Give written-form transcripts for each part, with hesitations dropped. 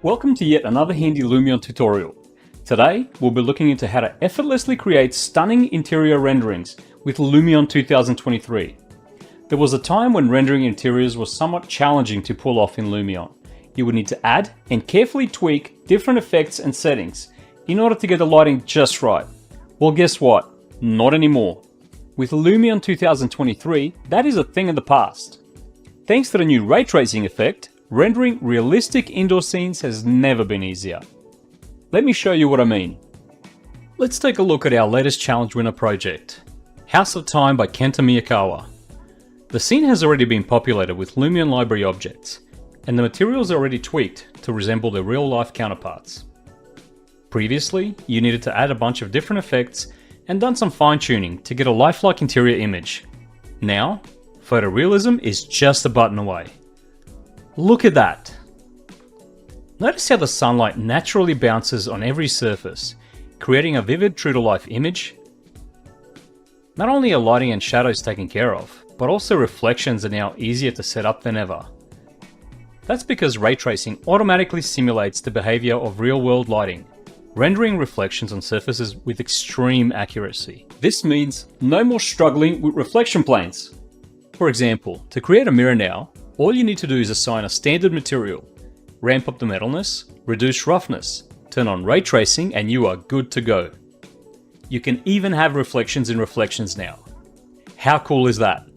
Welcome to yet another handy LUMION tutorial. Today, we'll be looking into how to effortlessly create stunning interior renderings with LUMION 2023. There was a time when rendering interiors was somewhat challenging to pull off in LUMION. You would need to add and carefully tweak different effects and settings in order to get the lighting just right. Well, guess what? Not anymore. With LUMION 2023, that is a thing of the past. Thanks to the new ray tracing effect, rendering realistic indoor scenes has never been easier. Let me show you what I mean. Let's take a look at our latest challenge winner project, House of Time by Kenta Miyakawa. The scene has already been populated with LUMION library objects, and the materials are already tweaked to resemble their real-life counterparts. Previously, you needed to add a bunch of different effects and done some fine-tuning to get a lifelike interior image. Now, photorealism is just a button away. Look at that! Notice how the sunlight naturally bounces on every surface, creating a vivid true-to-life image. Not only are lighting and shadows taken care of, but also reflections are now easier to set up than ever. That's because ray tracing automatically simulates the behavior of real-world lighting, rendering reflections on surfaces with extreme accuracy. This means no more struggling with reflection planes. For example, to create a mirror now, all you need to do is assign a standard material, ramp up the metalness, reduce roughness, turn on ray tracing, and you are good to go. You can even have reflections in reflections now. How cool is that?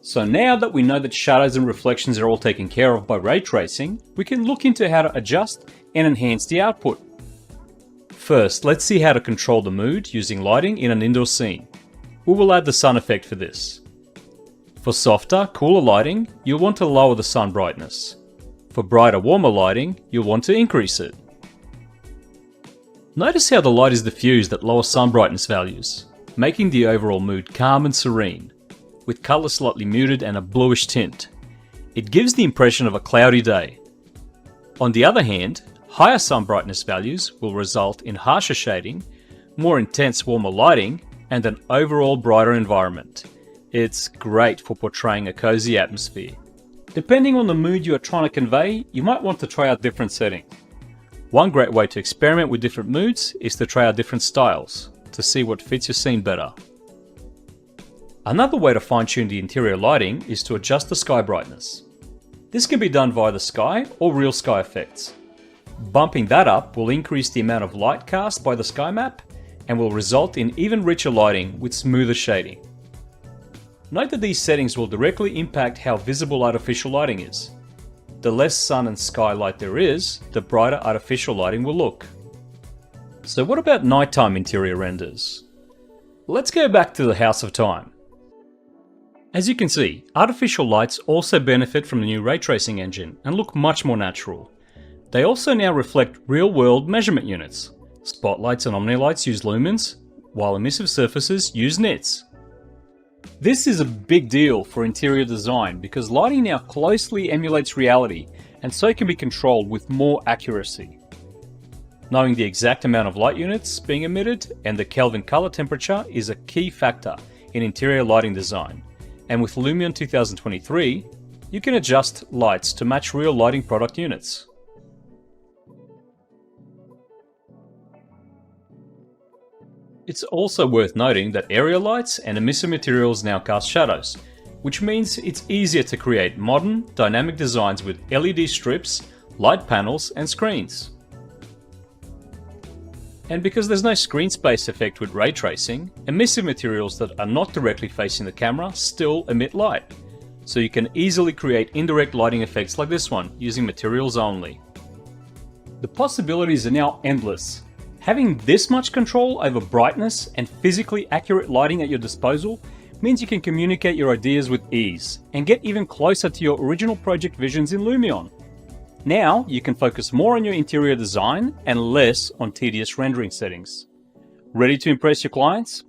So now that we know that shadows and reflections are all taken care of by ray tracing, we can look into how to adjust and enhance the output. First, let's see how to control the mood using lighting in an indoor scene. We will add the sun effect for this. For softer, cooler lighting, you'll want to lower the sun brightness. For brighter, warmer lighting, you'll want to increase it. Notice how the light is diffused at lower sun brightness values, making the overall mood calm and serene, with colour slightly muted and a bluish tint. It gives the impression of a cloudy day. On the other hand, higher sun brightness values will result in harsher shading, more intense warmer lighting, and an overall brighter environment. It's great for portraying a cozy atmosphere. Depending on the mood you are trying to convey, you might want to try out different settings. One great way to experiment with different moods is to try out different styles, to see what fits your scene better. Another way to fine-tune the interior lighting is to adjust the sky brightness. This can be done via the sky or real sky effects. Bumping that up will increase the amount of light cast by the sky map and will result in even richer lighting with smoother shading. Note that these settings will directly impact how visible artificial lighting is. The less sun and sky light there is, the brighter artificial lighting will look. So what about nighttime interior renders? Let's go back to the House of Time. As you can see, artificial lights also benefit from the new ray tracing engine and look much more natural. They also now reflect real-world measurement units. Spotlights and omnilights use lumens, while emissive surfaces use nits. This is a big deal for interior design because lighting now closely emulates reality and so can be controlled with more accuracy. Knowing the exact amount of light units being emitted and the Kelvin color temperature is a key factor in interior lighting design, and with LUMION 2023, you can adjust lights to match real lighting product units. It's also worth noting that area lights and emissive materials now cast shadows, which means it's easier to create modern, dynamic designs with LED strips, light panels, and screens. And because there's no screen space effect with ray tracing, emissive materials that are not directly facing the camera still emit light. So you can easily create indirect lighting effects like this one, using materials only. The possibilities are now endless. Having this much control over brightness and physically accurate lighting at your disposal means you can communicate your ideas with ease and get even closer to your original project visions in Lumion. Now you can focus more on your interior design and less on tedious rendering settings. Ready to impress your clients?